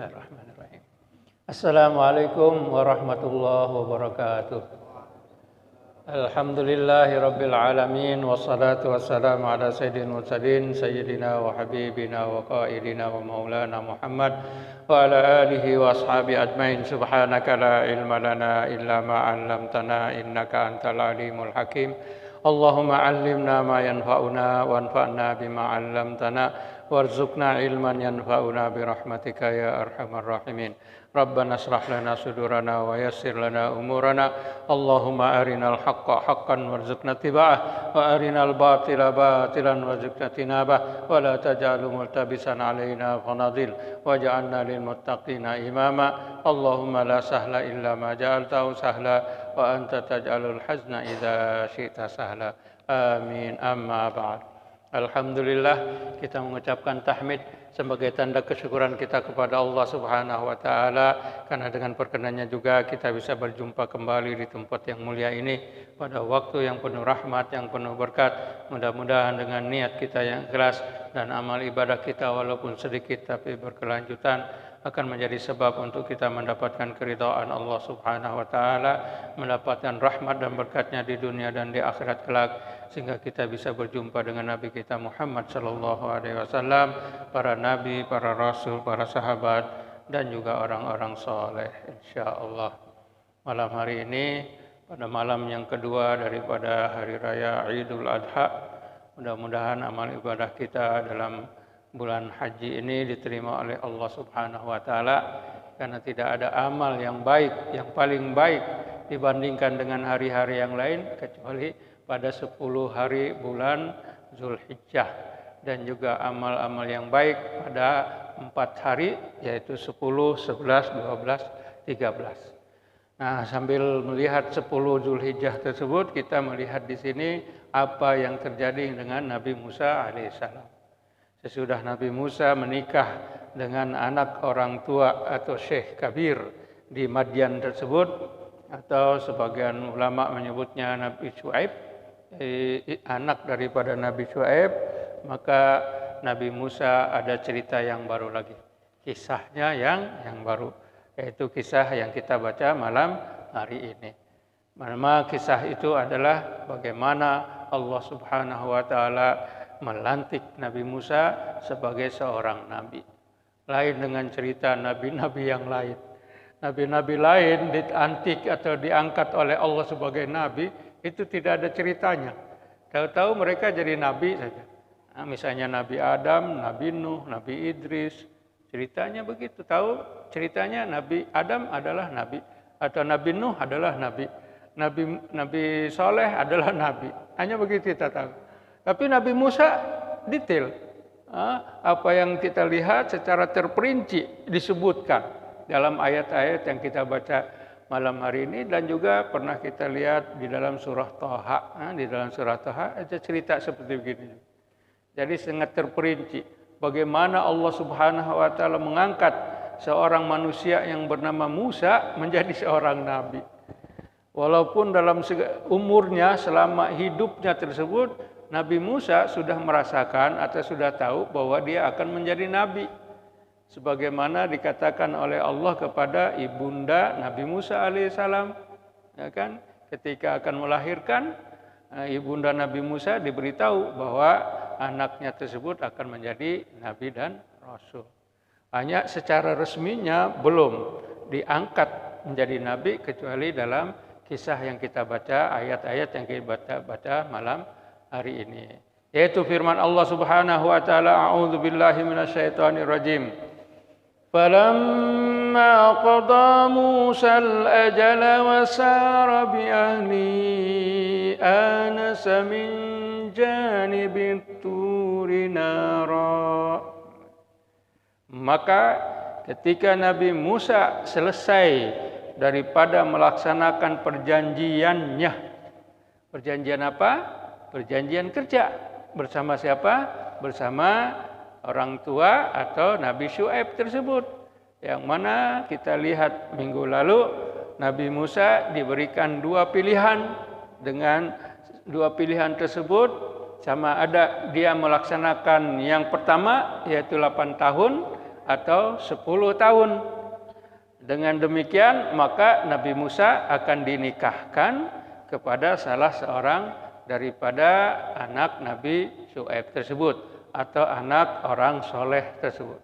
Bismillahirrahmanirrahim. Assalamualaikum warahmatullahi wabarakatuh. Alhamdulillahi rabbil alamin, wassalatu wassalamu ala sayyidil mursalin sayyidina wa habibina wa qaidina wa maulana Muhammad wa ala alihi wa ashabi ajmain. Subhanaka la ilma lana illa ma 'allamtana innaka antal alimul hakim. Allahumma 'allimna ma yanfa'una wanfa'na bima 'allamtana warzuqna ilman yanfa'una birahmatika ya arhamar rahimin. Rabbana shrah lana sudurana wa yassir lana umurana. Allahumma arinal haqqa haqqan warzuqna tiba'ah wa arinal batila batilan warzuqna tinabah wa la taj'alhu multabisan alaina fanadil waj'alna lil muttaqina imama. Allahumma la sahla illa ma ja'altahu sahla wa anta taj'alul hazna idza syi'ta sahla. Amin. Amma ba'd. Alhamdulillah, kita mengucapkan tahmid sebagai tanda kesyukuran kita kepada Allah Subhanahu wa taala, karena dengan perkenannya juga kita bisa berjumpa kembali di tempat yang mulia ini pada waktu yang penuh rahmat, yang penuh berkat. Mudah-mudahan dengan niat kita yang ikhlas dan amal ibadah kita walaupun sedikit tapi berkelanjutan akan menjadi sebab untuk kita mendapatkan keridhaan Allah Subhanahu wa taala, mendapatkan rahmat dan berkatnya di dunia dan di akhirat kelak, sehingga kita bisa berjumpa dengan Nabi kita Muhammad sallallahu alaihi wasallam, para nabi, para rasul, para sahabat dan juga orang-orang saleh insyaallah. Malam hari ini pada malam yang kedua daripada hari raya Idul Adha, mudah-mudahan amal ibadah kita dalam bulan haji ini diterima oleh Allah Subhanahu wa taala, karena tidak ada amal yang baik, yang paling baik dibandingkan dengan hari-hari yang lain kecuali pada 10 hari bulan Zulhijjah, dan juga amal-amal yang baik pada 4 hari yaitu 10, 11, 12, 13. Nah, sambil melihat 10 Zulhijjah tersebut, kita melihat di sini apa yang terjadi dengan Nabi Musa alaihissalam. Sesudah Nabi Musa menikah dengan anak orang tua atau Syekh Kabir di Madian tersebut, atau sebagian ulama menyebutnya Nabi Syuaib, anak daripada Nabi Syuaib, maka Nabi Musa ada cerita yang baru lagi, kisahnya yang baru, yaitu kisah yang kita baca malam hari ini. Nama kisah itu adalah bagaimana Allah Subhanahu wa taala melantik Nabi Musa sebagai seorang nabi. Lain dengan cerita nabi-nabi yang lain. Nabi-nabi lain dilantik atau diangkat oleh Allah sebagai nabi, itu tidak ada ceritanya. Tahu-tahu mereka jadi nabi saja. Nah, misalnya Nabi Adam, Nabi Nuh, Nabi Idris, ceritanya begitu. Tahu ceritanya Nabi Adam adalah nabi, atau Nabi Nuh adalah nabi, Nabi Soleh adalah nabi. Hanya begitu kita tahu. Tapi Nabi Musa detail. Apa yang kita lihat secara terperinci disebutkan dalam ayat-ayat yang kita baca malam hari ini, dan juga pernah kita lihat di dalam surah Thaha. Di dalam surah Thaha ada cerita seperti begini. Jadi sangat terperinci bagaimana Allah Subhanahu wa taala mengangkat seorang manusia yang bernama Musa menjadi seorang nabi. Walaupun dalam umurnya, selama hidupnya tersebut, Nabi Musa sudah merasakan atau sudah tahu bahwa dia akan menjadi nabi. Sebagaimana dikatakan oleh Allah kepada ibunda Nabi Musa alaihissalam, ya kan? Ketika akan melahirkan, ibunda Nabi Musa diberitahu bahwa anaknya tersebut akan menjadi nabi dan rasul. Hanya secara resminya belum diangkat menjadi nabi kecuali dalam kisah yang kita baca, ayat-ayat yang kita baca malam hari ini, yaitu firman Allah Subhanahu wa taala, a'udzu billahi minasyaitonir rajim. Falamma qada Musa al-ajala wa sara bi ahli anasa min janibit turi nara. Maka ketika Nabi Musa selesai daripada melaksanakan perjanjiannya. Perjanjian apa? Perjanjian kerja. Bersama siapa? Bersama orang tua atau Nabi Syuaib tersebut. Yang mana kita lihat minggu lalu, Nabi Musa diberikan 2 pilihan. Dengan 2 pilihan tersebut, sama ada dia melaksanakan yang pertama yaitu 8 tahun, atau 10 tahun. Dengan demikian maka Nabi Musa akan dinikahkan kepada salah seorang daripada anak Nabi Syuaib tersebut atau anak orang soleh tersebut.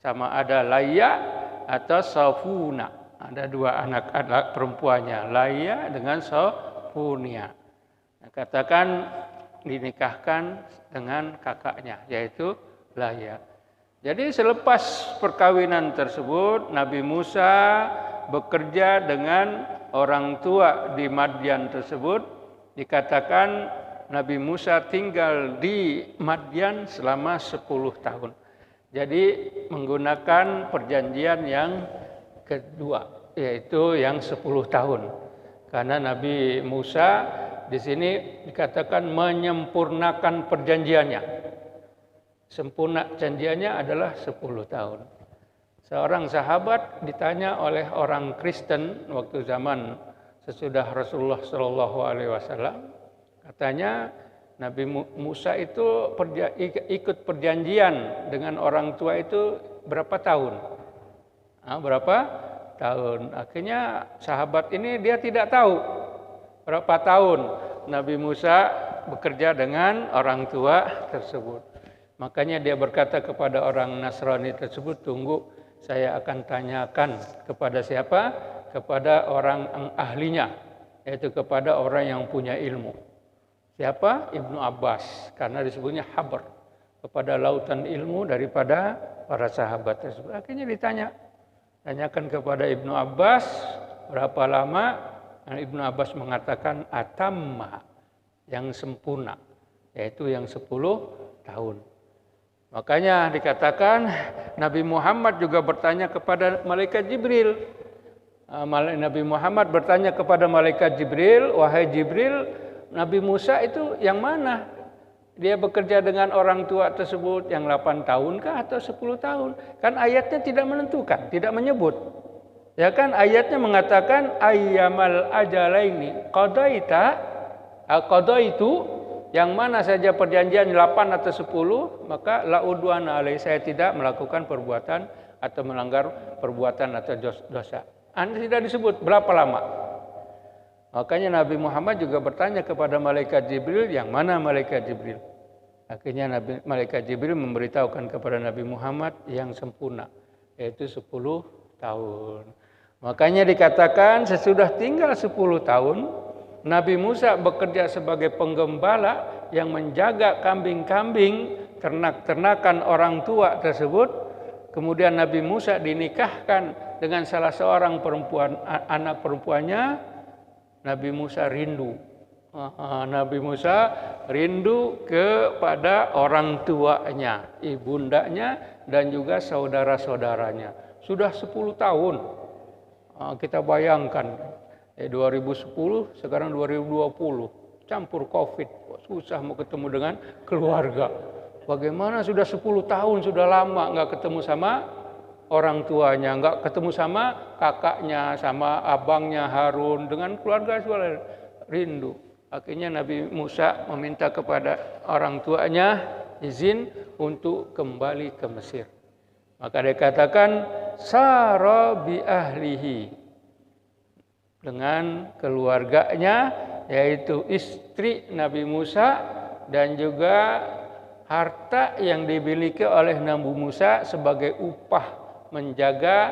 Sama ada Laya atau Safuna. Ada dua anak perempuannya, Laya dengan Safunia. Katakan dinikahkan dengan kakaknya, yaitu Laya. Jadi selepas perkawinan tersebut, Nabi Musa bekerja dengan orang tua di Madian tersebut. Dikatakan Nabi Musa tinggal di Madian selama 10 tahun. Jadi menggunakan perjanjian yang kedua, yaitu yang 10 tahun. Karena Nabi Musa di sini dikatakan menyempurnakan perjanjiannya. Sempurna janjiannya adalah 10 tahun. Seorang sahabat ditanya oleh orang Kristen waktu zaman sesudah Rasulullah SAW, katanya Nabi Musa itu ikut perjanjian dengan orang tua itu berapa tahun? Berapa tahun? Akhirnya sahabat ini dia tidak tahu berapa tahun Nabi Musa bekerja dengan orang tua tersebut. Makanya dia berkata kepada orang Nasrani tersebut, tunggu saya akan tanyakan kepada siapa? Kepada orang ahlinya, yaitu kepada orang yang punya ilmu. Siapa? Ibnu Abbas, karena disebutnya Habr, kepada lautan ilmu daripada para sahabat tersebut. Akhirnya tanyakan kepada Ibnu Abbas berapa lama, dan Ibnu Abbas mengatakan atamma, yang sempurna, yaitu yang 10 tahun. Makanya dikatakan Nabi Muhammad juga bertanya kepada malaikat Jibril. Nabi Muhammad bertanya kepada malaikat Jibril, wahai Jibril, Nabi Musa itu yang mana? Dia bekerja dengan orang tua tersebut yang 8 tahunkah atau 10 tahun? Kan ayatnya tidak menentukan, tidak menyebut. Ya kan ayatnya mengatakan ayyamal ajalaini qadaitu, yang mana saja perjanjian 8 atau 10, maka la udwana alai, saya tidak melakukan perbuatan atau melanggar perbuatan atau dosa. Anda tidak disebut berapa lama. Makanya Nabi Muhammad juga bertanya kepada malaikat Jibril, yang mana malaikat Jibril? Akhirnya malaikat Jibril memberitahukan kepada Nabi Muhammad yang sempurna, yaitu 10 tahun. Makanya dikatakan sesudah tinggal 10 tahun, Nabi Musa bekerja sebagai penggembala yang menjaga kambing-kambing ternak-ternakan orang tua tersebut. Kemudian Nabi Musa dinikahkan dengan salah seorang anak perempuannya. Nabi Musa rindu. Nabi Musa rindu kepada orang tuanya, ibundanya dan juga saudara-saudaranya. Sudah 10 tahun. Kita bayangkan. 2010, sekarang 2020, campur COVID, susah mau ketemu dengan keluarga. Bagaimana sudah 10 tahun, sudah lama nggak ketemu sama orang tuanya, nggak ketemu sama kakaknya, sama abangnya Harun, dengan keluarga sudah rindu. Akhirnya Nabi Musa meminta kepada orang tuanya izin untuk kembali ke Mesir. Maka dikatakan sara bi ahlihi, dengan keluarganya, yaitu istri Nabi Musa dan juga harta yang dimiliki oleh Nabi Musa sebagai upah menjaga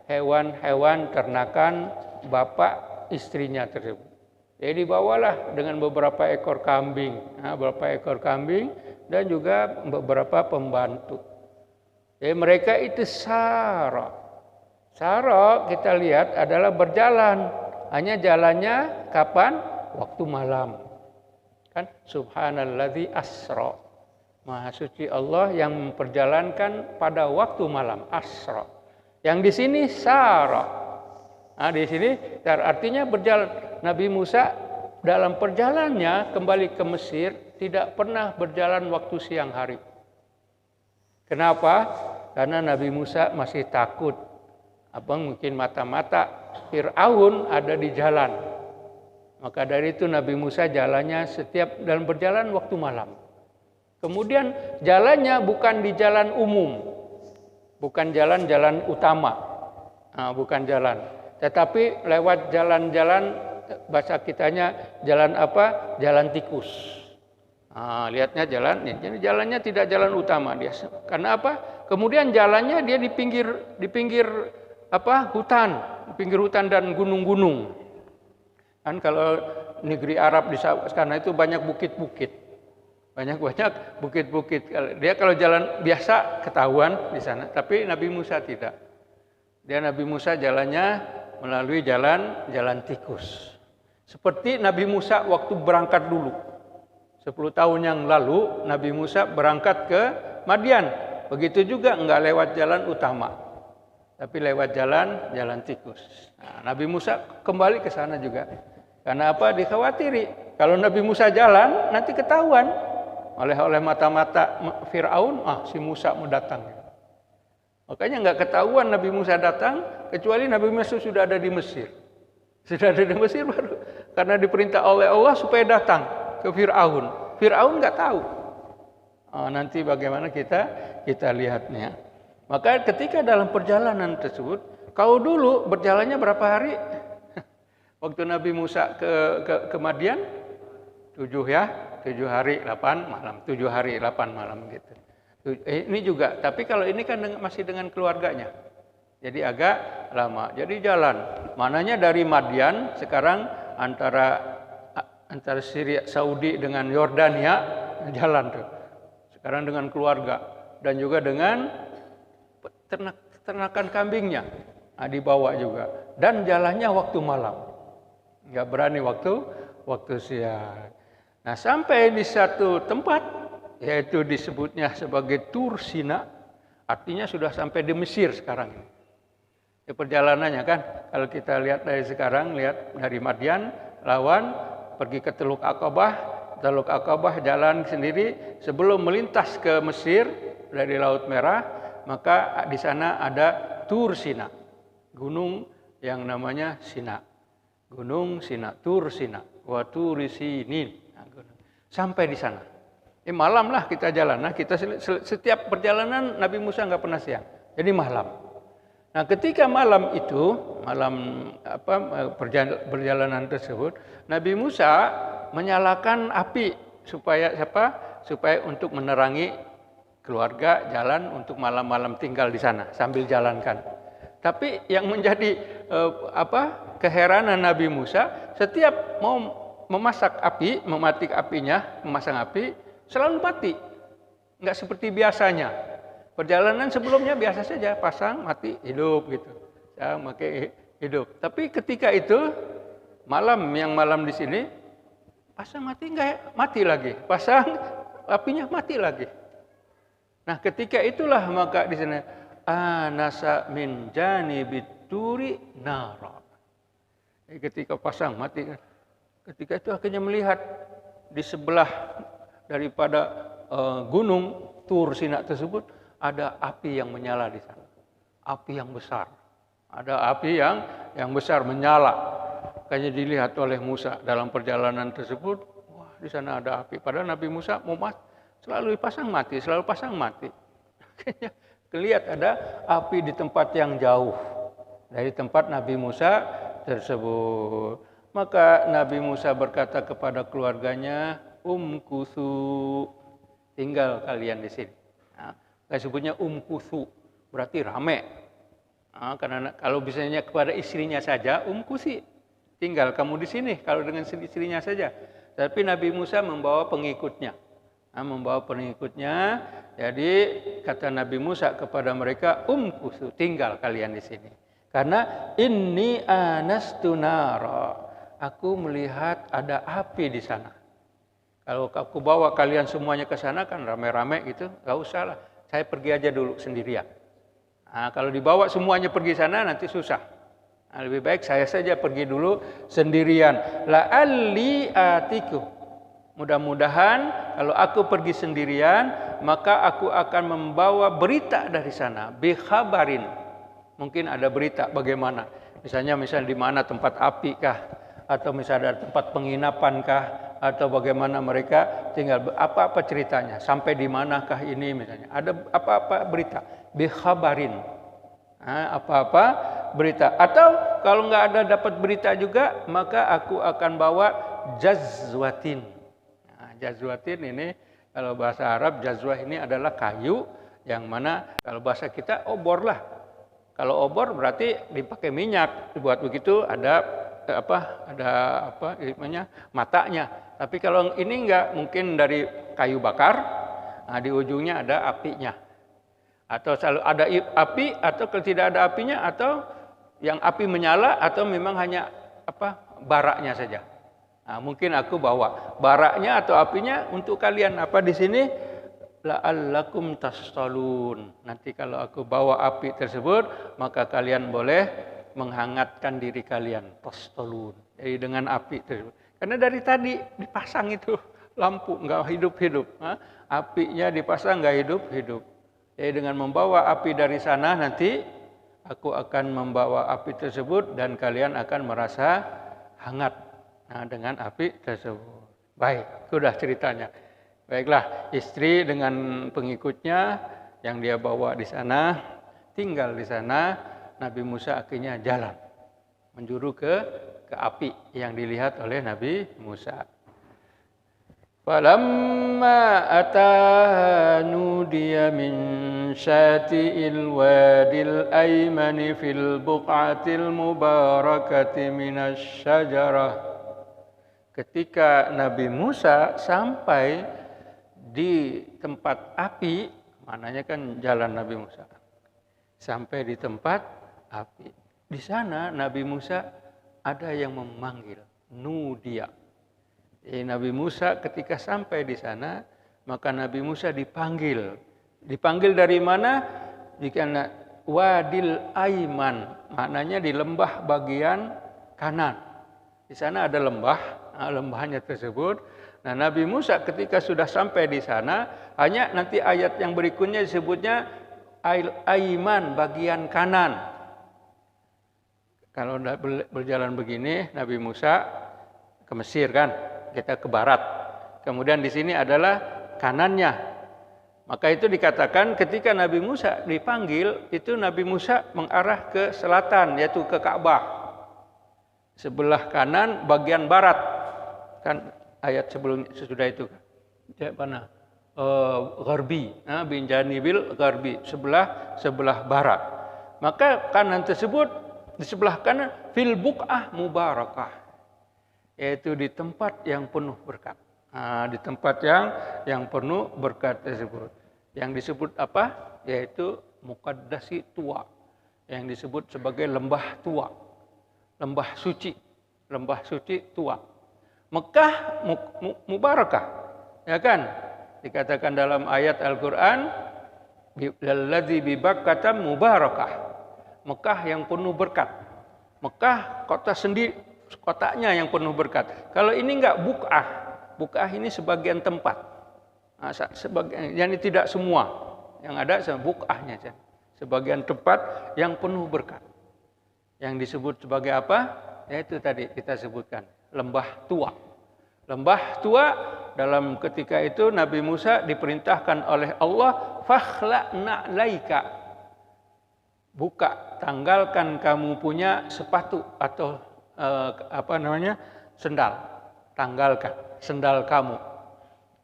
hewan-hewan ternakan bapak istrinya tersebut. Jadi dibawalah dengan beberapa ekor kambing, dan juga beberapa pembantu. Jadi mereka itu sara. Sara kita lihat adalah berjalan. Hanya jalannya kapan? Waktu malam. Kan subhanalladzi asra. Maha suci Allah yang memperjalankan pada waktu malam, asra. Yang di sini sara. Di sini artinya berjalan. Nabi Musa dalam perjalanannya kembali ke Mesir tidak pernah berjalan waktu siang hari. Kenapa? Karena Nabi Musa masih takut. Mungkin mata-mata Fir'aun ada di jalan. Maka dari itu Nabi Musa jalannya setiap dalam berjalan waktu malam. Kemudian jalannya bukan di jalan umum. bukan jalan-jalan utama, bukan jalan. Tetapi lewat jalan-jalan, bahasa kitanya jalan apa? Jalan tikus. Lihatnya jalan, jadi jalannya tidak jalan utama dia. Karena apa? Kemudian jalannya dia di pinggir apa? Hutan, di pinggir hutan dan gunung-gunung. Kan kalau negeri Arab di sana itu banyak bukit-bukit. Banyak bukit-bukit. Dia kalau jalan biasa ketahuan di sana, tapi Nabi Musa tidak. Nabi Musa jalannya melalui jalan tikus. Seperti Nabi Musa waktu berangkat dulu. 10 tahun yang lalu Nabi Musa berangkat ke Madian. Begitu juga enggak lewat jalan utama, tapi lewat jalan tikus. Nabi Musa kembali ke sana juga. Karena apa? Dikhawatiri. Kalau Nabi Musa jalan nanti ketahuan oleh mata-mata Firaun, si Musa mau datang. Makanya enggak ketahuan Nabi Musa datang kecuali Nabi Musa sudah ada di Mesir. Sudah ada di Mesir baru karena diperintah oleh Allah supaya datang ke Firaun. Firaun nggak tahu. Nanti bagaimana kita lihatnya. Maka ketika dalam perjalanan tersebut, kau dulu berjalannya berapa hari? Waktu Nabi Musa ke Madian 7 hari 8 malam, 7 hari 8 malam gitu. Ini juga, tapi kalau ini kan masih dengan keluarganya. Jadi agak lama. Jadi jalan. Mananya dari Madian sekarang antara Syria, Saudi dengan Yordania jalan tuh. Sekarang dengan keluarga dan juga dengan ternakan kambingnya dibawa juga. Dan jalannya waktu malam, nggak berani waktu siang. Nah sampai di satu tempat yaitu disebutnya sebagai Tur Sina, artinya sudah sampai di Mesir sekarang. Perjalanannya kan, kalau kita lihat dari sekarang, lihat dari Madian lawan pergi ke Teluk Aqabah jalan sendiri sebelum melintas ke Mesir dari Laut Merah, maka di sana ada Tur Sina, gunung yang namanya Sina, Gunung Sina, Tur Sina, wa Turi Sinin. Sampai di sana, malam lah kita jalan. Nah kita setiap perjalanan Nabi Musa nggak pernah siang, jadi malam. Nah, ketika malam itu, perjalanan tersebut, Nabi Musa menyalakan api supaya untuk menerangi keluarga jalan untuk malam-malam tinggal di sana sambil jalankan. Tapi yang menjadi keheranan Nabi Musa, setiap mau memasak api, mematik apinya, memasang api, selalu mati. Enggak seperti biasanya. Perjalanan sebelumnya biasa saja, pasang, mati, hidup gitu. Pakai hidup. Tapi ketika itu malam di sini, pasang mati enggak, mati lagi. Pasang apinya mati lagi. Nah, ketika itulah maka di sini anasa min janibit turi nara. Ketika pasang mati, ketika itu akhirnya melihat di sebelah daripada gunung Tur Sina tersebut ada api yang menyala di sana. Api yang besar. Ada api yang besar menyala. Kayaknya dilihat oleh Musa dalam perjalanan tersebut. Wah, di sana ada api. Padahal Nabi Musa mau selalu pasang mati. Kayaknya kelihatan ada api di tempat yang jauh dari tempat Nabi Musa tersebut. Maka Nabi Musa berkata kepada keluarganya, umkusu, tinggal kalian di sini. Sebutnya umkusu, berarti rame. Karena kalau misalnya kepada istrinya saja, umkusi, tinggal kamu di sini. Kalau dengan istrinya saja. Tapi Nabi Musa membawa pengikutnya. Jadi kata Nabi Musa kepada mereka, umkusu, tinggal kalian di sini. Karena inni anastu nara, aku melihat ada api di sana. Kalau aku bawa kalian semuanya ke sana kan rame-rame gitu, nggak usah lah. Saya pergi aja dulu sendirian. Nah, kalau dibawa semuanya pergi sana nanti susah. Nah, lebih baik saya saja pergi dulu sendirian. La'alli atiku. Mudah-mudahan kalau aku pergi sendirian, maka aku akan membawa berita dari sana. Bikhabarin. Mungkin ada berita bagaimana. Misalnya di mana tempat api kah? Atau misalnya ada tempat penginapan kah? atau bagaimana mereka tinggal, apa-apa ceritanya, sampai di manakah ini misalnya, ada apa-apa berita, bikhabarin, apa-apa berita, atau kalau nggak ada dapat berita juga, maka aku akan bawa jazwatin. Jazwatin ini kalau bahasa Arab, jazwah ini adalah kayu yang mana kalau bahasa kita obor lah. Kalau obor berarti dipakai minyak, dibuat begitu ada namanya matanya. Tapi kalau ini enggak, mungkin dari kayu bakar, di ujungnya ada apinya. Atau selalu ada api, atau kalau tidak ada apinya, atau yang api menyala, atau memang hanya baraknya saja. Mungkin aku bawa baraknya atau apinya untuk kalian. Di sini la'allakum tastalun. Nanti kalau aku bawa api tersebut, maka kalian boleh menghangatkan diri kalian. Tastalun. Jadi dengan api tersebut. Karena dari tadi dipasang itu lampu, nggak hidup-hidup. Apinya dipasang nggak hidup-hidup. Jadi dengan membawa api dari sana, nanti aku akan membawa api tersebut dan kalian akan merasa hangat dengan api tersebut. Baik, sudah ceritanya. Baiklah, istri dengan pengikutnya yang dia bawa di sana, tinggal di sana. Nabi Musa akhirnya jalan menjuru ke api yang dilihat oleh Nabi Musa. Falamma ataha nudiya min syati'il wadil aymani fil buq'atil mubarakati minasy syajarah. Ketika Nabi Musa sampai di tempat api, maknanya kan jalan Nabi Musa. Sampai di tempat api. Di sana Nabi Musa ada yang memanggil, nudia. Jadi Nabi Musa ketika sampai di sana, maka Nabi Musa dipanggil. Dipanggil dari mana? Karena wadil aiman, maknanya di lembah bagian kanan. Di sana ada lembah, lembahnya tersebut. Nah, Nabi Musa ketika sudah sampai di sana, hanya nanti ayat yang berikutnya disebutnya aiman, bagian kanan. Kalau berjalan begini, Nabi Musa ke Mesir kan, kita ke barat. Kemudian di sini adalah kanannya. Maka itu dikatakan ketika Nabi Musa dipanggil, itu Nabi Musa mengarah ke selatan, yaitu ke Ka'bah. Sebelah kanan bagian barat. Kan ayat sebelumnya sesudah itu. Mana? Gharbi, bin janibil gharbi, sebelah barat. Maka kanan tersebut di sebelah kanan fil buq'ah mubarakah, yaitu di tempat yang penuh berkat. Di tempat yang penuh berkat tersebut. Yang disebut apa? Yaitu muqaddasi tua. Yang disebut sebagai lembah tua. Lembah suci tua. Mekah mubarakah. Ya kan? Dikatakan dalam ayat Al-Qur'an, alladzi bi Bakkah mubarakah. Mekah yang penuh berkat. Mekah kota sendiri, kotanya yang penuh berkat. Kalau ini enggak buq'ah. Buq'ah ini sebagian tempat. Sebagian, yani tidak semua. Yang ada buq'ahnya. Sebagian tempat yang penuh berkat. Yang disebut sebagai apa? Yaitu tadi kita sebutkan. Lembah tua. Lembah tua, dalam ketika itu Nabi Musa diperintahkan oleh Allah, fakhla'na laika. Buka, tanggalkan kamu punya sepatu atau sendal. Tanggalkan sendal kamu.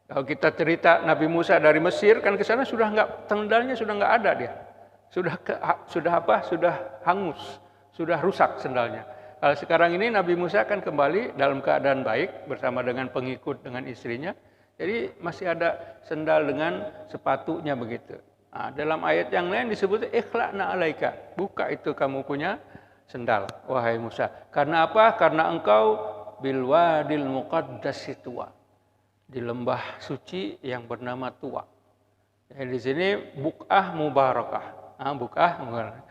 Kalau kita cerita Nabi Musa dari Mesir kan ke sana sudah enggak, sendalnya sudah enggak ada dia. Sudah hangus, sudah rusak sendalnya. Kalau sekarang ini Nabi Musa kan kembali dalam keadaan baik bersama dengan pengikut, dengan istrinya. Jadi masih ada sendal dengan sepatunya begitu. Dalam ayat yang lain disebut ikhla'na alaika. Buka itu kamu punya sendal, wahai Musa. Karena apa? Karena engkau bil wadil muqaddasi tua. Di lembah suci yang bernama Tua. Jadi di sini buq'ah mubarakah. Buq'ah mubarakah.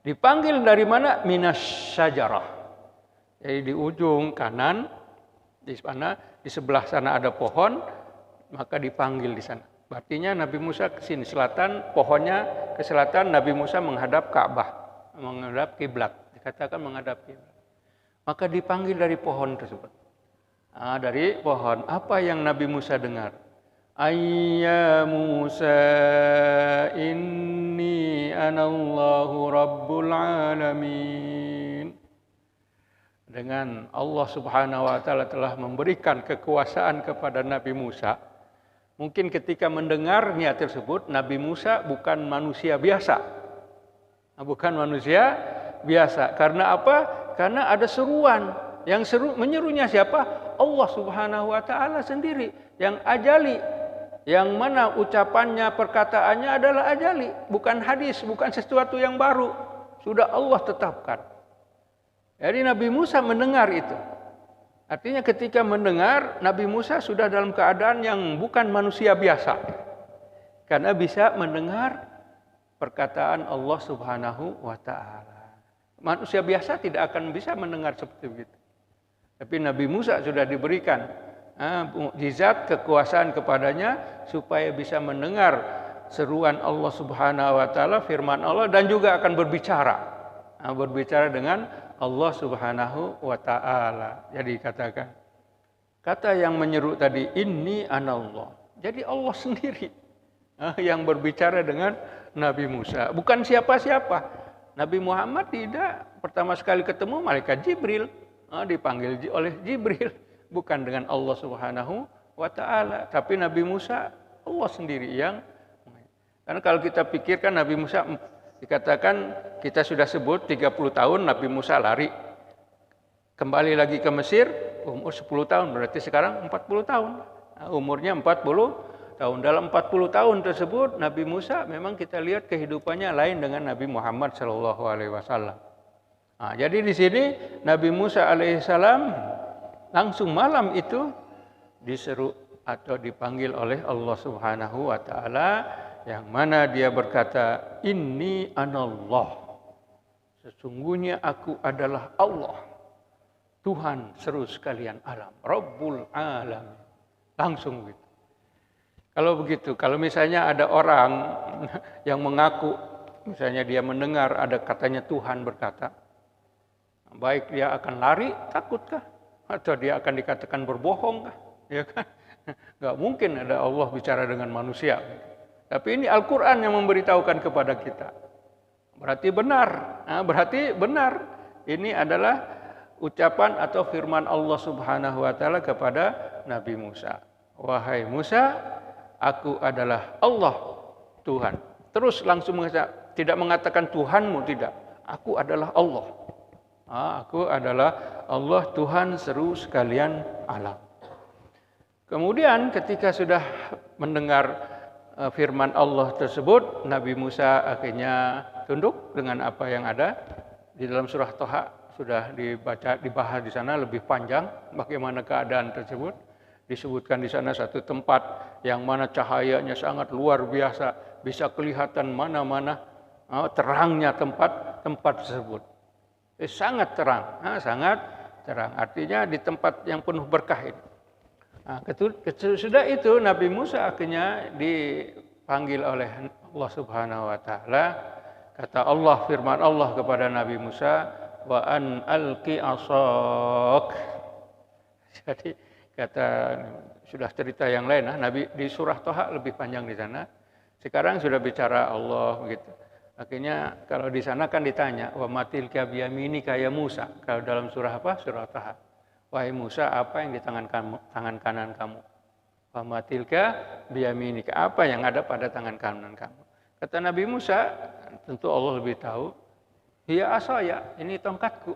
Dipanggil dari mana? Minasy syajarah. Jadi di ujung kanan, di sana, di sebelah sana ada pohon, maka dipanggil di sana. Artinya Nabi Musa ke sini selatan, pohonnya ke selatan, Nabi Musa menghadap Ka'bah, menghadap kiblat. Dikatakan menghadap kiblat. Maka dipanggil dari pohon tersebut. Dari pohon. Apa yang Nabi Musa dengar? Ayya Musa inni anallahu rabbul alamin. Dengan Allah Subhanahu wa taala telah memberikan kekuasaan kepada Nabi Musa. Mungkin ketika mendengarnya tersebut, Nabi Musa bukan manusia biasa. Bukan manusia biasa. Karena apa? Karena ada seruan. Yang menyerunya siapa? Allah Subhanahu wa taala sendiri yang ajali. Yang mana ucapannya, perkataannya adalah ajali, bukan hadis, bukan sesuatu yang baru. Sudah Allah tetapkan. Jadi Nabi Musa mendengar itu. Artinya ketika mendengar, Nabi Musa sudah dalam keadaan yang bukan manusia biasa. Karena bisa mendengar perkataan Allah Subhanahu wa taala. Manusia biasa tidak akan bisa mendengar seperti itu. Tapi Nabi Musa sudah diberikan mukjizat, kekuasaan kepadanya supaya bisa mendengar seruan Allah Subhanahu wa taala, firman Allah, dan juga akan berbicara. Berbicara dengan Allah Subhanahu wa taala. Jadi katakan kata yang menyeru tadi, inni anallah. Jadi Allah sendiri yang berbicara dengan Nabi Musa, bukan siapa-siapa. Nabi Muhammad tidak, pertama sekali ketemu malaikat Jibril, dipanggil oleh Jibril, bukan dengan Allah Subhanahu wa taala. Tapi Nabi Musa Allah sendiri yang. Karena kalau kita pikirkan Nabi Musa, dikatakan kita sudah sebut 30 tahun Nabi Musa lari. Kembali lagi ke Mesir, umur 10 tahun, berarti sekarang 40 tahun. Umurnya 40 tahun. Dalam 40 tahun tersebut Nabi Musa memang kita lihat kehidupannya lain dengan Nabi Muhammad SAW. Jadi di sini Nabi Musa alaihissalam langsung malam itu diseru atau dipanggil oleh Allah Subhanahu wa taala, yang mana dia berkata, inni anallah. Sesungguhnya aku adalah Allah, Tuhan seru sekalian alam, Rabbul alamin. Langsung gitu. Kalau begitu, kalau misalnya ada orang yang mengaku, misalnya dia mendengar ada katanya Tuhan berkata, baik dia akan lari, takutkah? Atau dia akan dikatakan berbohong kah? Ya kan? Nggak mungkin ada Allah bicara dengan manusia. Tapi ini Al-Quran yang memberitahukan kepada kita. Berarti benar. Berarti benar. Ini adalah ucapan atau firman Allah Subhanahu wa taala kepada Nabi Musa. Wahai Musa, aku adalah Allah, Tuhan. Terus langsung tidak mengatakan Tuhanmu, tidak. Aku adalah Allah. Aku adalah Allah, Tuhan seru sekalian alam. Kemudian ketika sudah mendengar firman Allah tersebut, Nabi Musa akhirnya tunduk dengan apa yang ada. Di dalam surah Thaha sudah dibahas di sana lebih panjang bagaimana keadaan tersebut. Disebutkan di sana satu tempat yang mana cahayanya sangat luar biasa, bisa kelihatan mana-mana terangnya tempat tersebut. Sangat terang, sangat terang. Artinya di tempat yang penuh berkah ini. Sudah itu Nabi Musa akhirnya dipanggil oleh Allah Subhanahu wa taala. Kata Allah, firman Allah kepada Nabi Musa, wa an alqi asak. Jadi kata sudah cerita yang lain, Nabi di surah Thaha lebih panjang di sana. Sekarang sudah bicara Allah begitu. Akhirnya kalau di sana kan ditanya, wa matilka biyaminika ya Musa. Kalau dalam surah apa? Surah Thaha. Wahai Musa, apa yang di tangan kanan kamu? Wa matilka biyaminika. Apa yang ada pada tangan kanan kamu? Kata Nabi Musa, tentu Allah lebih tahu. Hiya asaya, ini tongkatku.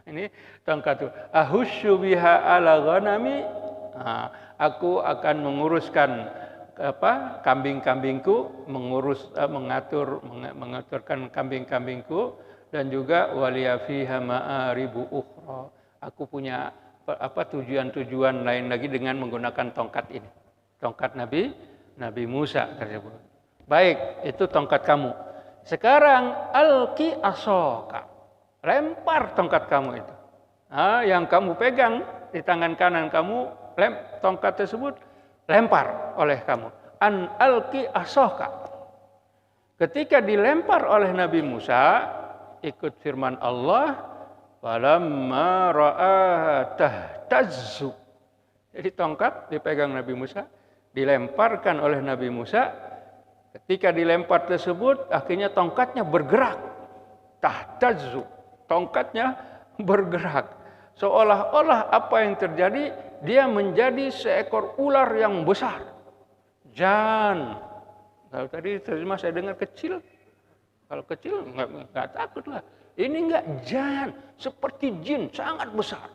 Ini tongkatku. Ahusyu biha ala ghanami. Aku akan menguruskan kambing-kambingku, mengaturkan kambing-kambingku, dan juga waliya fiha ma'aribu ukhra. Aku punya tujuan-tujuan lain lagi dengan menggunakan tongkat ini. Tongkat Nabi Musa tersebut. Baik, itu tongkat kamu. Sekarang alqi asaka. Lempar tongkat kamu itu. Yang kamu pegang di tangan kanan kamu, tongkat tersebut lempar oleh kamu. An alqi asaka. Ketika dilempar oleh Nabi Musa, ikut firman Allah, falamma ra'aha tahtazzu. Jadi tongkat dipegang Nabi Musa, dilemparkan oleh Nabi Musa. Ketika dilempar tersebut, akhirnya tongkatnya bergerak. Tahtazzu, tongkatnya bergerak. Seolah-olah apa yang terjadi, dia menjadi seekor ular yang besar. Jan. Kalau tadi terjemah saya dengar kecil. Kalau kecil nggak takut lah. Ini nggak jan, seperti jin, sangat besar.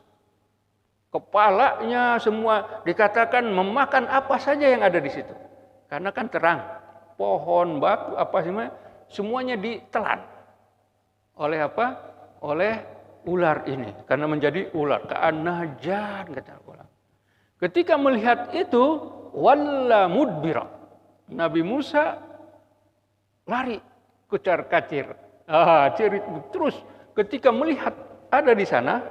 Kepalanya semua dikatakan memakan apa saja yang ada di situ. Karena kan terang, pohon, batu, apa semuanya ditelan. Oleh apa? Oleh ular ini. Karena menjadi ular. Ka'annaha jan, kata ulama. Ketika melihat itu, walla mudbira. Nabi Musa lari kucar-kacir. Terus ketika melihat ada di sana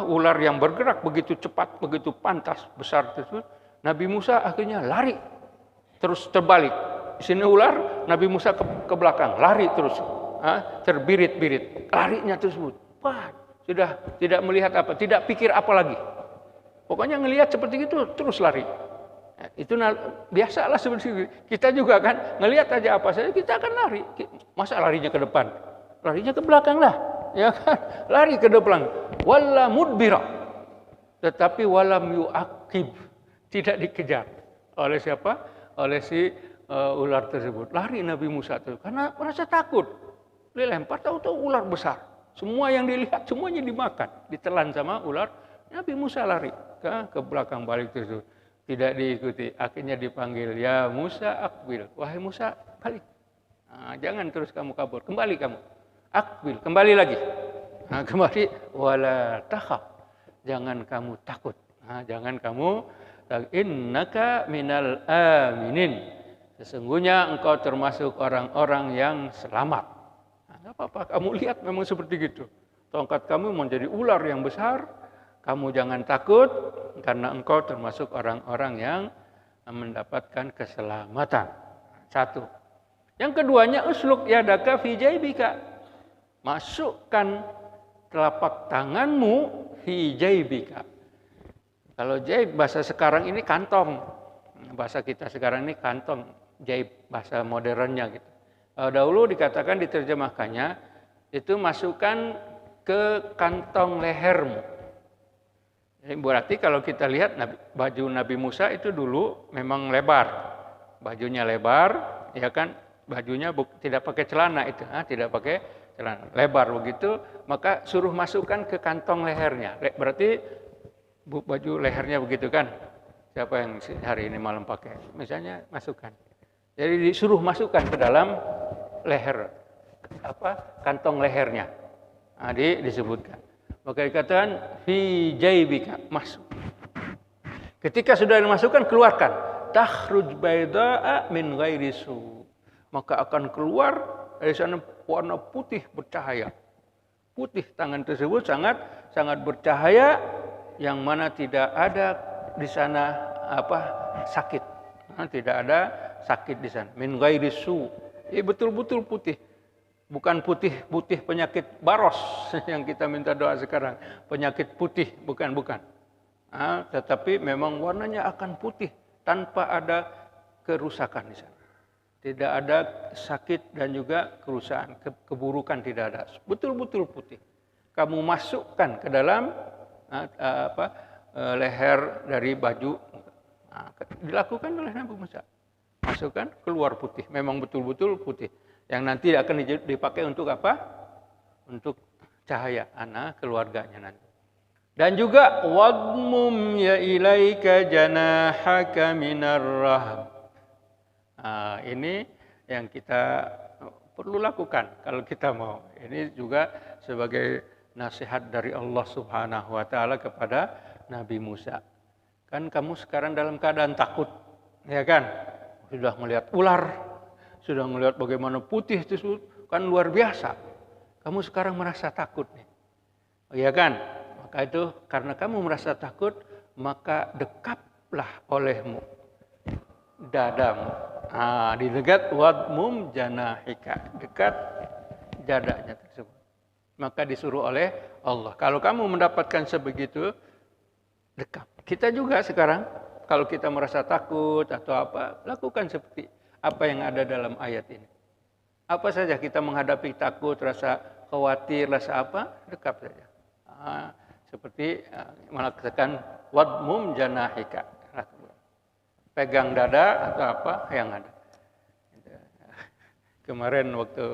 ular yang bergerak begitu cepat, begitu pantas, besar tersebut, Nabi Musa akhirnya lari terus terbalik. Di sini ular, Nabi Musa ke belakang, lari terus, terbirit-birit, larinya tersebut. Wah, sudah tidak melihat apa, tidak pikir apa lagi. Pokoknya ngelihat seperti itu terus lari. Itu biasalah seperti itu. Kita juga kan ngelihat aja apa saja kita akan lari. Masa larinya ke depan? Larinya ke belakang lah, ya kan? Lari ke depan. Walla mudbira. Tetapi walam yu'aqib, tidak dikejar oleh siapa? Oleh si ular tersebut. Lari Nabi Musa itu karena merasa takut. Dilempar tahu-tahu ular besar. Semua yang dilihat semuanya dimakan, ditelan sama ular. Nabi Musa lari ke belakang balik tersebut. Tidak diikuti, akhirnya dipanggil, ya Musa akbil, wahai Musa balik, jangan terus kamu kabur, kembali kamu, akbil, kembali lagi, kembali, wala takhaf, jangan kamu takut, jangan kamu, innaka minal aminin, sesungguhnya engkau termasuk orang-orang yang selamat. Nggak apa-apa, kamu lihat memang seperti gitu, tongkat kamu menjadi ular yang besar. Kamu jangan takut karena engkau termasuk orang-orang yang mendapatkan keselamatan. Satu. Yang keduanya, usluk yadaka fi jaybika. Masukkan telapak tanganmu fi jaybika. Kalau jaib bahasa sekarang ini kantong. Bahasa kita sekarang ini kantong. Jaib bahasa modernnya gitu. Dahulu dikatakan diterjemahkannya itu masukkan ke kantong lehermu. Berarti kalau kita lihat baju Nabi Musa itu dulu memang lebar, bajunya lebar, ya kan? Bajunya tidak pakai celana itu, tidak pakai celana, lebar begitu, maka suruh masukkan ke kantong lehernya. Berarti baju lehernya begitu kan? Siapa yang hari ini malam pakai? Misalnya masukkan. Jadi disuruh masukkan ke dalam leher, kantong lehernya. Disebutkan. Maka dikatakan fi jaybika, masuk. Ketika sudah dimasukkan, keluarkan. Takhruj bayda'a min ghairi su. Maka akan keluar dari sana warna putih bercahaya. Putih tangan tersebut sangat bercahaya, yang mana tidak ada di sana sakit. Tidak ada sakit di sana. Min ghairi su. Betul-betul putih. Bukan putih penyakit baros yang kita minta doa sekarang. Penyakit putih, bukan. Tetapi memang warnanya akan putih tanpa ada kerusakan di sana. Tidak ada sakit dan juga kerusakan, keburukan tidak ada. Betul-betul putih. Kamu masukkan ke dalam leher dari baju. Dilakukan oleh Nabi Musa. Masukkan, keluar putih. Memang betul-betul putih. Yang nanti akan dipakai untuk apa? Untuk cahaya anak keluarganya nanti. Dan juga wadmum ya ilaika janahaka minar rahb. Ini yang kita perlu lakukan kalau kita mau. Ini juga sebagai nasihat dari Allah Subhanahu wa taala kepada Nabi Musa. Kan kamu sekarang dalam keadaan takut, ya kan? Sudah melihat ular, sudah melihat bagaimana putih itu kan luar biasa. Kamu sekarang merasa takut nih. Iya kan? Maka itu karena kamu merasa takut, maka dekaplah olehmu dadamu. Di dekat wadmum janahika, dekat dadanya tersebut. Maka disuruh oleh Allah. Kalau kamu mendapatkan sebegitu, Dekap. Kita juga sekarang kalau kita merasa takut atau apa, lakukan seperti apa yang ada dalam ayat ini. Apa saja kita menghadapi takut, rasa khawatir, rasa apa, dekap saja. Seperti melakukan wadmum janahika. Pegang dada atau apa yang ada. Kemarin waktu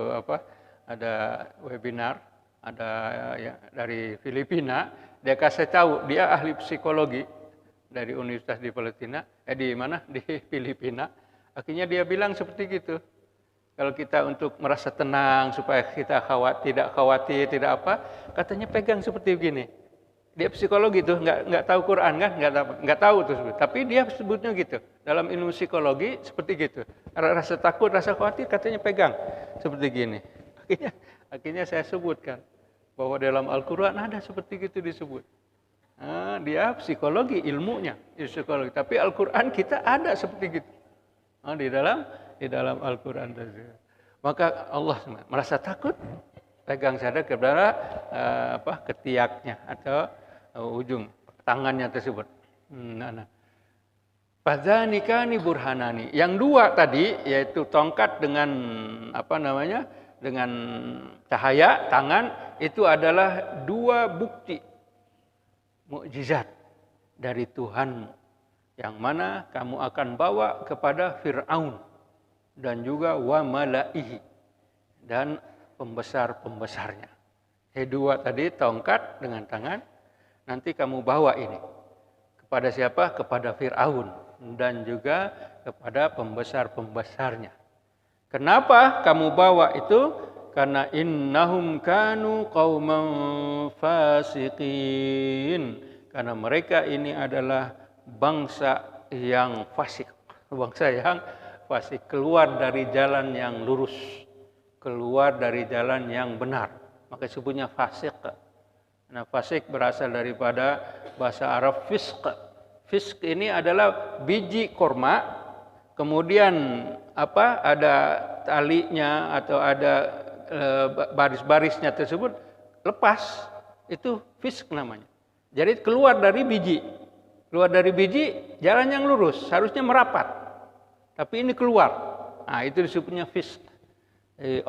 ada webinar, ada dari Filipina, dia kasih tahu dia ahli psikologi dari universitas di Palestina, di Filipina. Akhirnya dia bilang seperti gitu. Kalau kita untuk merasa tenang supaya kita tidak khawatir, tidak apa, katanya pegang seperti begini. Dia psikologi tuh, nggak tahu Quran kan, nggak tahu tuh, tapi dia sebutnya gitu. Dalam ilmu psikologi seperti gitu. Rasa takut, rasa khawatir, katanya pegang seperti gini. Akhirnya saya sebutkan bahwa dalam Al-Quran ada seperti gitu disebut. Dia psikologi, ilmunya psikologi. Tapi Al-Quran kita ada seperti gitu. Di dalam Al-Quran. Maka Allah merasa takut, pegang saja kepada ketiaknya atau ujung tangannya tersebut. Fadzanikani burhanani. Yang dua tadi yaitu tongkat dengan dengan cahaya tangan, itu adalah dua bukti mukjizat dari Tuhanmu yang mana kamu akan bawa kepada Fir'aun dan juga wa malaihi dan pembesar-pembesarnya. Dua tadi tongkat dengan tangan, nanti kamu bawa ini kepada siapa? Kepada Fir'aun dan juga kepada pembesar-pembesarnya. Kenapa kamu bawa itu? Karena innahum kanu qauman fasiqin. Karena mereka ini adalah bangsa yang fasik. Bangsa yang fasik, keluar dari jalan yang lurus, keluar dari jalan yang benar. Maka sebutnya fasik. Nah, fasik berasal daripada bahasa Arab fisq. Fisq ini adalah biji korma, kemudian ada talinya atau ada baris-barisnya tersebut lepas, itu fisq namanya. Jadi keluar dari biji jalan yang lurus, harusnya merapat, tapi ini keluar. Nah, itu disebutnya fisq.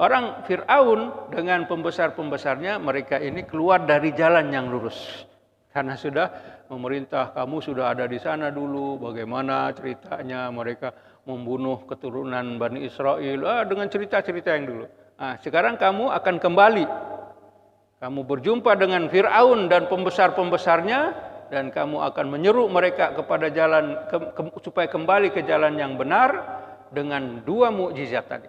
Orang Fir'aun dengan pembesar-pembesarnya, mereka ini keluar dari jalan yang lurus. Karena sudah memerintah, kamu sudah ada di sana dulu, bagaimana ceritanya mereka membunuh keturunan Bani Israel, dengan cerita-cerita yang dulu. Nah, sekarang kamu akan kembali. Kamu berjumpa dengan Fir'aun dan pembesar-pembesarnya, dan kamu akan menyeru mereka kepada jalan, supaya kembali ke jalan yang benar dengan dua mukjizat tadi.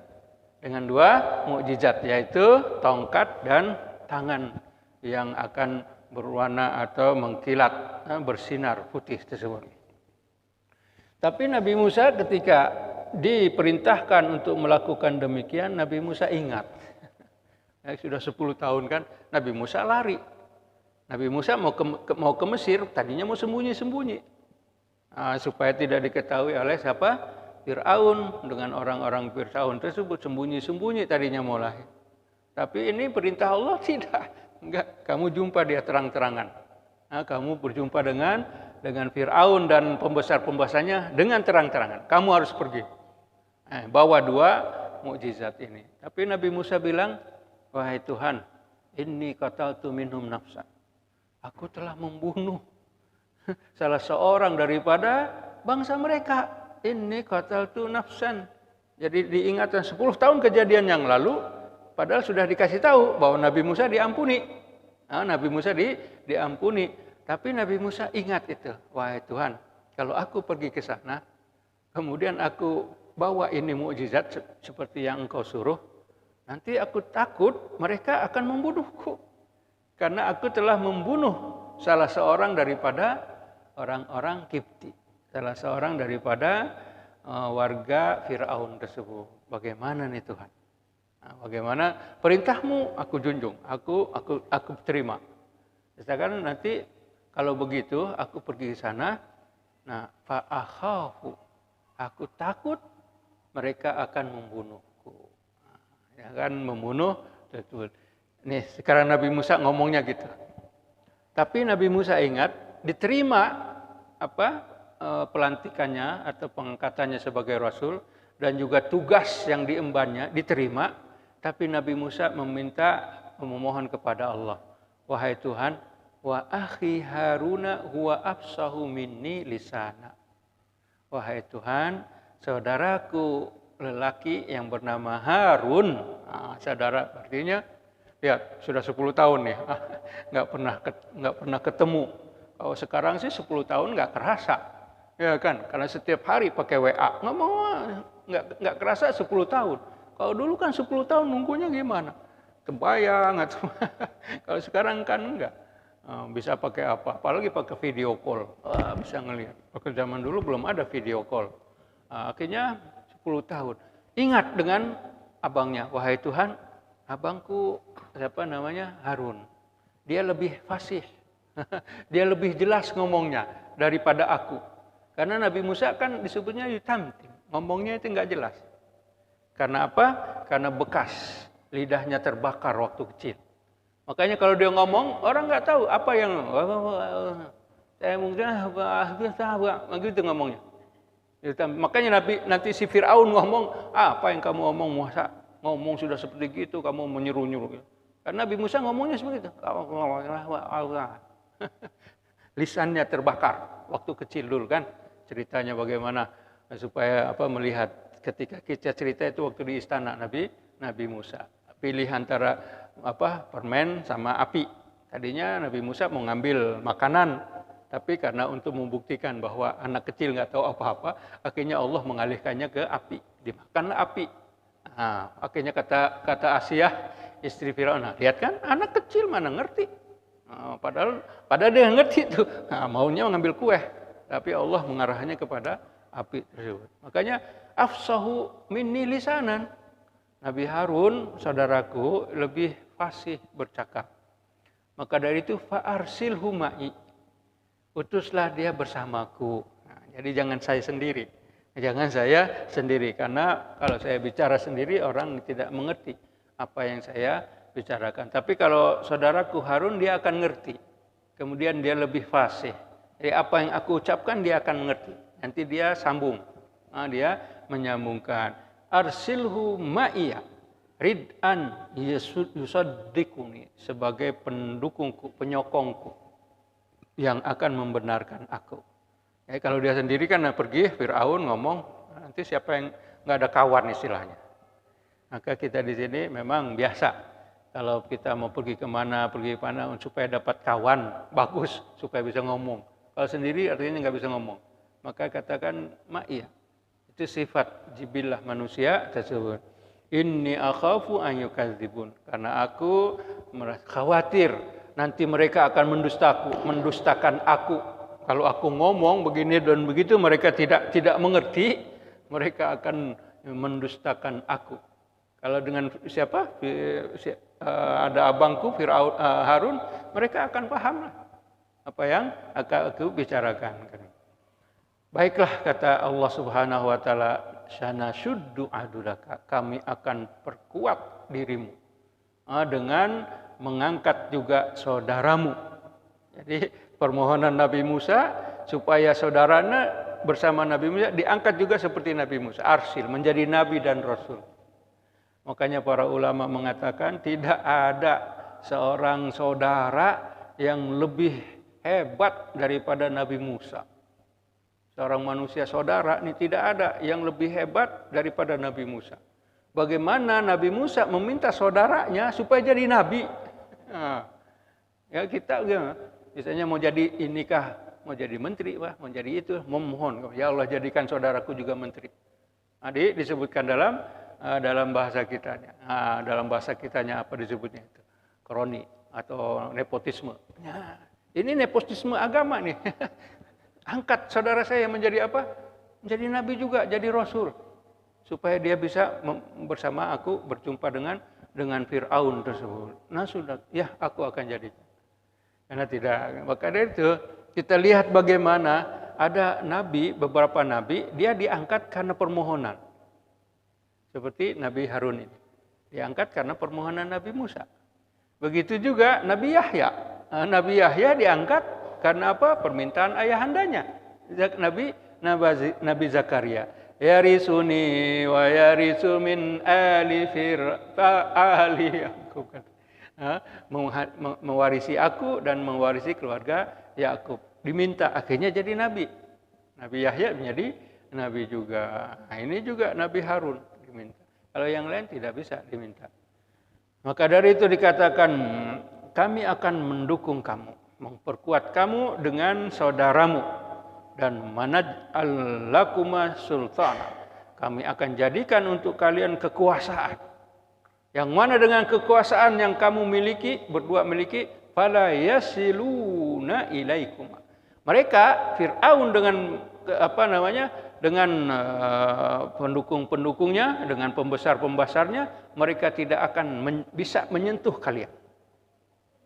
Dengan dua mukjizat, yaitu tongkat dan tangan yang akan berwarna atau mengkilat, bersinar putih tersebut. Tapi Nabi Musa ketika diperintahkan untuk melakukan demikian, Nabi Musa ingat. Sudah 10 tahun kan, Nabi Musa lari. Nabi Musa mau ke Mesir, tadinya mau sembunyi-sembunyi. Supaya tidak diketahui oleh siapa? Fir'aun, dengan orang-orang Fir'aun tersebut sembunyi-sembunyi tadinya mulai. Tapi ini perintah Allah tidak. Enggak, kamu jumpa dia terang-terangan. Kamu berjumpa dengan Fir'aun dan pembesar-pembesarnya dengan terang-terangan. Kamu harus pergi. Bawa dua mukjizat ini. Tapi Nabi Musa bilang, wahai Tuhan, inni qataltu minhum nafsa. Aku telah membunuh salah seorang daripada bangsa mereka. Inni qataltu nafsan. Jadi diingatkan 10 tahun kejadian yang lalu, padahal sudah dikasih tahu bahwa Nabi Musa diampuni. Nabi Musa diampuni. Tapi Nabi Musa ingat itu. Wahai Tuhan, kalau aku pergi ke sana, kemudian aku bawa ini mukjizat seperti yang Engkau suruh, nanti aku takut mereka akan membunuhku. Karena aku telah membunuh salah seorang daripada orang-orang Kipti. Salah seorang daripada warga Fir'aun tersebut. Bagaimana nih Tuhan? Bagaimana perintahmu aku junjung, aku terima. Misalkan nanti kalau begitu aku pergi ke sana, fa'akhafu, aku takut mereka akan membunuhku. Membunuh betul. Nih sekarang Nabi Musa ngomongnya gitu. Tapi Nabi Musa ingat diterima pelantikannya atau pengangkatannya sebagai rasul dan juga tugas yang diembannya diterima, tapi Nabi Musa memohon kepada Allah, wahai Tuhan, wa akhi Haruna huwa afsahu minni lisana. Wahai Tuhan, saudaraku lelaki yang bernama Harun, saudara artinya lihat sudah 10 tahun nih, nggak pernah ketemu. Kalau sekarang sih 10 tahun nggak kerasa, ya kan? Karena setiap hari pakai WA, nggak kerasa 10 tahun. Kalau dulu kan 10 tahun nunggunya gimana? Terbayang atau kalau sekarang kan enggak. Bisa pakai apa? Apalagi pakai video call, bisa ngelihat. Waktu zaman dulu belum ada video call. Akhirnya 10 tahun. Ingat dengan abangnya, wahai Tuhan, abangku siapa namanya Harun. Dia lebih fasih, dia lebih jelas ngomongnya daripada aku. Karena Nabi Musa kan disebutnya yutamtim, ngomongnya itu nggak jelas. Karena apa? Karena bekas, lidahnya terbakar waktu kecil. Makanya kalau dia ngomong, orang nggak tahu apa yang saya mungkin begitu ngomongnya. Makanya nanti si Fir'aun ngomong, apa yang kamu ngomong Musa? Ngomong sudah seperti gitu, kamu menyuruh-nyuruh. Karena Nabi Musa ngomongnya seperti itu. Lisannya terbakar waktu kecil dulu kan. Ceritanya bagaimana supaya melihat ketika kita cerita itu waktu di istana Nabi Musa. Pilih antara permen sama api. Tadinya Nabi Musa mau ngambil makanan, tapi karena untuk membuktikan bahwa anak kecil nggak tahu apa-apa, akhirnya Allah mengalihkannya ke api. Dimakanlah api. Nah, akhirnya kata Asiyah, istri Firaun, lihat kan anak kecil mana ngerti. Padahal dia ngerti tuh, maunya mengambil kue, tapi Allah mengarahkannya kepada api tersebut. Makanya afsahu minni lisanan. Nabi Harun, saudaraku, lebih fasih bercakap. Maka dari itu fa'arsilhu ma'i. Utuslah dia bersamaku. Jadi jangan saya sendiri. Jangan saya sendiri. Karena kalau saya bicara sendiri, orang tidak mengerti apa yang saya bicarakan. Tapi kalau saudaraku Harun, dia akan ngerti. Kemudian dia lebih fasih. Jadi apa yang aku ucapkan, dia akan mengerti. Nanti dia sambung. Dia menyambungkan. Arsilhu ma'iyah rid'an yusaddiquni, sebagai pendukungku, penyokongku yang akan membenarkan aku. Ya, kalau dia sendiri kan pergi Fir'aun ngomong, nanti siapa yang nggak ada kawan istilahnya. Maka kita di sini memang biasa kalau kita mau pergi kemana supaya dapat kawan bagus supaya bisa ngomong. Kalau sendiri artinya nggak bisa ngomong. Maka katakan ma'iyah. Itu sifat jibillah manusia tersebut. Inni akhafu an yukadzibun. Karena aku khawatir nanti mereka akan mendustakan aku. Kalau aku ngomong begini dan begitu, mereka tidak mengerti, mereka akan mendustakan aku. Kalau dengan siapa? Ada abangku Harun, mereka akan paham apa yang akan aku bicarakan. Baiklah, kata Allah Subhanahu wa taala, sanashuddu adulaka, kami akan perkuat dirimu dengan mengangkat juga saudaramu. Jadi permohonan Nabi Musa supaya saudaranya bersama Nabi Musa diangkat juga seperti Nabi Musa, arsil, menjadi nabi dan rasul. Makanya para ulama mengatakan tidak ada seorang saudara yang lebih hebat daripada Nabi Musa. Seorang manusia saudara ini tidak ada yang lebih hebat daripada Nabi Musa. Bagaimana Nabi Musa meminta saudaranya supaya jadi nabi? Ya kita misalnya mau jadi inikah, mau jadi menteri, mau jadi itu, memohon, ya Allah jadikan saudaraku juga menteri. Adik disebutkan dalam bahasa kitanya. Dalam bahasa kitanya apa disebutnya itu? Kroni atau nepotisme. Nah, ini nepotisme agama nih. Angkat saudara saya menjadi apa? Menjadi nabi juga, jadi rasul. Supaya dia bisa bersama aku berjumpa dengan Fir'aun tersebut. Nah sudah, ya aku akan jadi. Karena tidak, maka dari itu kita lihat bagaimana ada nabi, beberapa nabi, dia diangkat karena permohonan. Seperti Nabi Harun ini. Diangkat karena permohonan Nabi Musa. Begitu juga Nabi Yahya. Nabi Yahya diangkat karena apa? Permintaan ayahandanya. Nabi Zakaria. Yarisuni wa yarisu min ali Yaqub. Mewarisi aku dan mewarisi keluarga Yakub. Diminta akhirnya jadi nabi. Nabi Yahya menjadi nabi juga. Nah, ini juga Nabi Harun diminta. Kalau yang lain tidak bisa diminta. Maka dari itu dikatakan kami akan mendukung kamu, memperkuat kamu dengan saudaramu dan manaj'al lakuma sultana. Kami akan jadikan untuk kalian kekuasaan. Yang mana dengan kekuasaan yang kamu miliki, berdua miliki, fala yasiluna ilaikum. Mereka Firaun dengan dengan pendukung-pendukungnya, dengan pembesar-pembesarnya, mereka tidak akan bisa menyentuh kalian.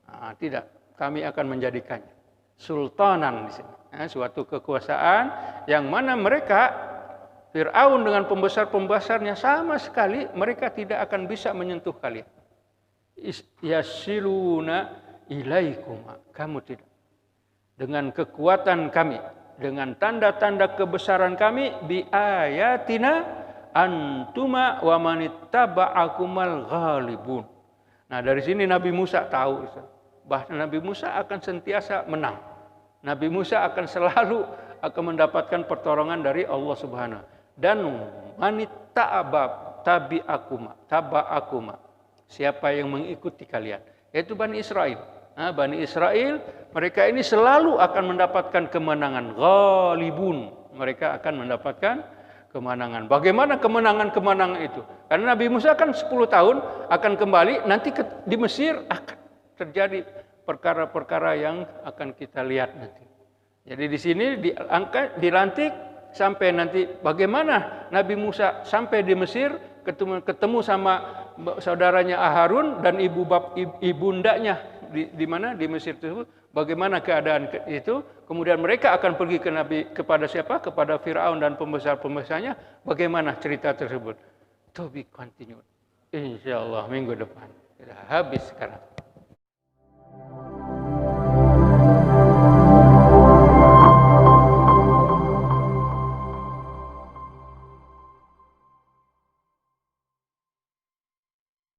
Nah, tidak, kami akan menjadikannya sultanan di sini. Suatu kekuasaan yang mana mereka Firaun dengan pembesar-pembesarnya sama sekali mereka tidak akan bisa menyentuh kalian. Yasiluna ilaikum, kamu tidak. Dengan kekuatan kami, dengan tanda-tanda kebesaran kami, bi ayatina antuma wa manittaba'akumal ghalibun. Nah, dari sini Nabi Musa tahu bahwa Nabi Musa akan sentiasa menang. Nabi Musa akan selalu mendapatkan pertolongan dari Allah Subhanahu. Dan taba'akuma. Siapa yang mengikuti kalian? Yaitu Bani Israel. Nah, Bani Israel, mereka ini selalu akan mendapatkan kemenangan. Ghalibun. Mereka akan mendapatkan kemenangan. Bagaimana kemenangan-kemenangan itu? Karena Nabi Musa kan 10 tahun akan kembali, nanti di Mesir akan terjadi perkara-perkara yang akan kita lihat nanti. Jadi di sini dilantik sampai nanti bagaimana Nabi Musa sampai di Mesir ketemu sama saudaranya Harun dan ibundanya di mana di Mesir tersebut. Bagaimana keadaan itu? Kemudian mereka akan pergi kepada siapa? Kepada Firaun dan pembesar-pembesarnya. Bagaimana cerita tersebut? To be continued. Insyaallah minggu depan. Sudah habis sekarang.